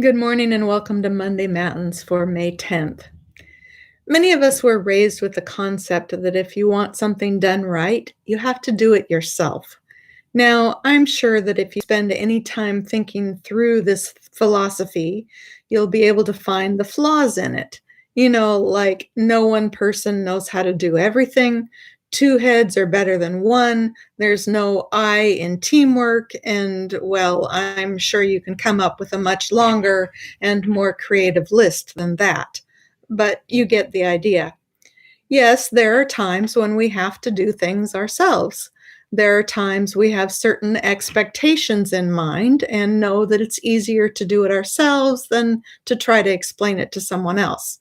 Good morning and welcome to Monday Matins for May 10th. Many of us were raised with the concept that if you want something done right, you have to do it yourself. Now, I'm sure that if you spend any time thinking through this philosophy, you'll be able to find the flaws in it. Like no one person knows how to do everything, two heads are better than one, there's no I in teamwork, and well, I'm sure you can come up with a much longer and more creative list than that. But you get the idea. Yes, there are times when we have to do things ourselves. There are times we have certain expectations in mind and know that it's easier to do it ourselves than to try to explain it to someone else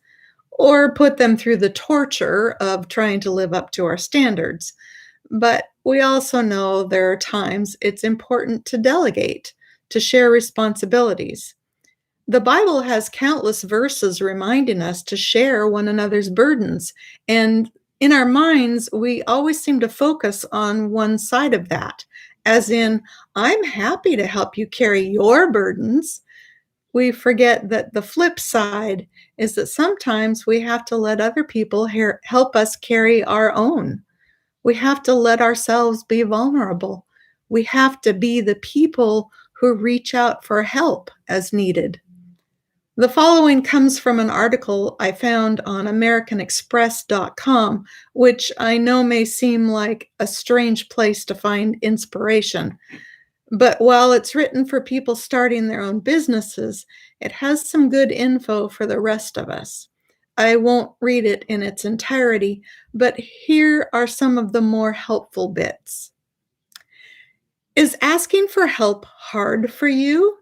or put them through the torture of trying to live up to our standards. But we also know there are times it's important to delegate, to share responsibilities. The Bible has countless verses reminding us to share one another's burdens, and in our minds, we always seem to focus on one side of that, as in, I'm happy to help you carry your burdens. We forget that the flip side is that sometimes we have to let other people help us carry our own. We have to let ourselves be vulnerable. We have to be the people who reach out for help as needed. The following comes from an article I found on AmericanExpress.com, which I know may seem like a strange place to find inspiration. But while it's written for people starting their own businesses, it has some good info for the rest of us. I won't read it in its entirety, but here are some of the more helpful bits. Is asking for help hard for you?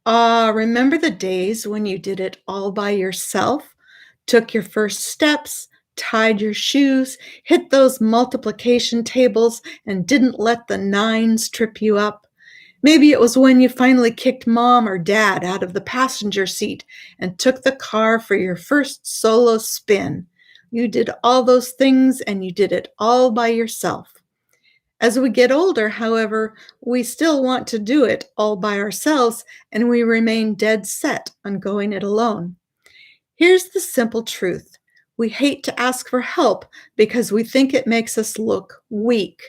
Remember the days when you did it all by yourself? Took your first steps, tied your shoes, hit those multiplication tables, and didn't let the nines trip you up? Maybe it was when you finally kicked mom or dad out of the passenger seat and took the car for your first solo spin. You did all those things and you did it all by yourself. As we get older, however, we still want to do it all by ourselves and we remain dead set on going it alone. Here's the simple truth. We hate to ask for help because we think it makes us look weak,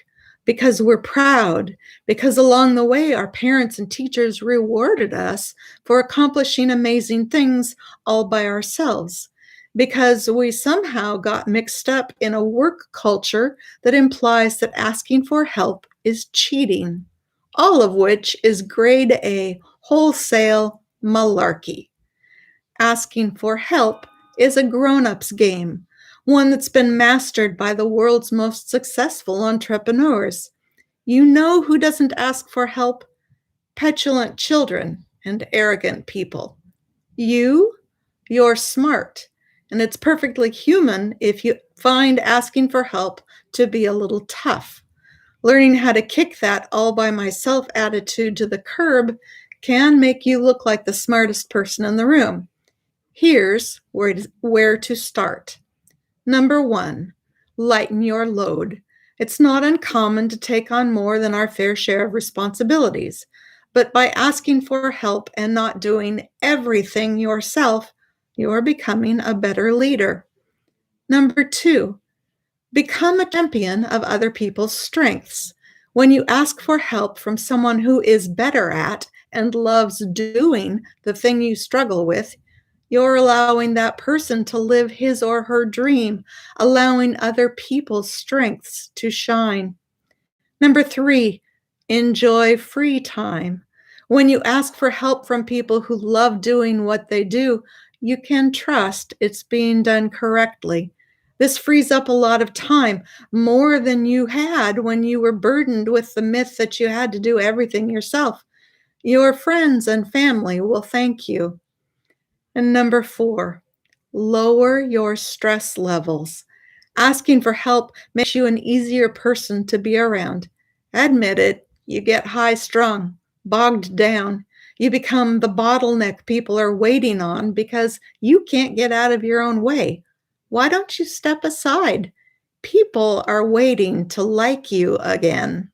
because we're proud, because along the way our parents and teachers rewarded us for accomplishing amazing things all by ourselves, because we somehow got mixed up in a work culture that implies that asking for help is cheating, all of which is grade A wholesale malarkey. Asking for help is a grown-up's game, one that's been mastered by the world's most successful entrepreneurs. You know who doesn't ask for help? Petulant children and arrogant people. You're smart, and it's perfectly human if you find asking for help to be a little tough. Learning how to kick that all by myself attitude to the curb can make you look like the smartest person in the room. Here's where to start. Number 1, lighten your load. It's not uncommon to take on more than our fair share of responsibilities, but by asking for help and not doing everything yourself, you're becoming a better leader. Number 2, become a champion of other people's strengths. When you ask for help from someone who is better at and loves doing the thing you struggle with, you're allowing that person to live his or her dream, allowing other people's strengths to shine. Number 3, enjoy free time. When you ask for help from people who love doing what they do, you can trust it's being done correctly. This frees up a lot of time, more than you had when you were burdened with the myth that you had to do everything yourself. Your friends and family will thank you. And number 4, lower your stress levels. Asking for help makes you an easier person to be around. Admit it, you get high strung, bogged down. You become the bottleneck people are waiting on because you can't get out of your own way. Why don't you step aside? People are waiting to like you again.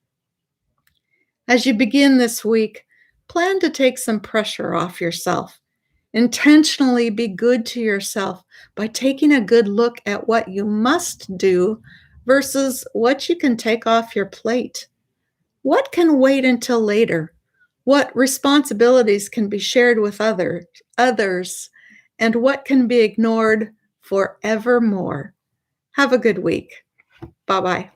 As you begin this week, plan to take some pressure off yourself. Intentionally be good to yourself by taking a good look at what you must do versus what you can take off your plate. What can wait until later? What responsibilities can be shared with others, and what can be ignored forevermore? Have a good week. Bye bye.